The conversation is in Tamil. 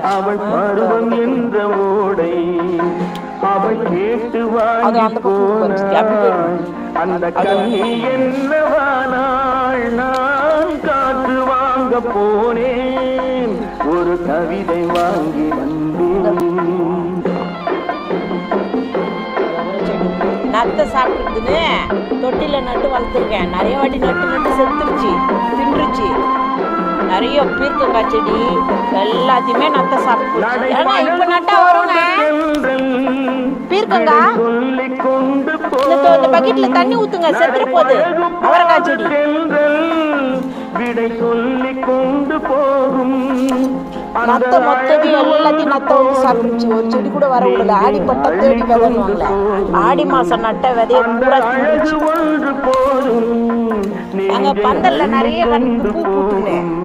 அவள் பருவம் என்ற ஓடை அவள் கேட்டு வாங்கி போனாள் அந்த கண்ணி என்னவானாள் நான் காற்று வாங்க போனேன் ஒரு கவிதை வாங்கி வந்தேன் நத்தை சாப்பிட்டுதுன்னு தொட்டில நட்டு வளர்த்துருக்கேன் நிறைய வாட்டி நட்டு செத்துருச்சு தின்றுச்சு நிறைய பீர்க்கங்காய் செடி எல்லாத்தையுமே நத்தை சாப்பிட்டு ஏன்னா இப்ப நட்டா வருங்க பீர்க்கங்காய் இந்த பக்கெட்ல தண்ணி ஊத்துங்க செத்துரு போகுது அவரைக்காய் செடி விடை சொல்லி கொண்டு போகும் நத்தை மொத்தத்தையும் எல்லாத்தையும் நத்தை வந்து சாப்பிடுச்சு ஒரு செடி கூட வர விடல ஆடி பட்ட தேடி விதைன்னுவாங்கள ஆடி மாசம் நட்ட விதைய பூரா தின்றுச்சு. அங்க பந்தல்ல நிறைய பூ பூத்துங்க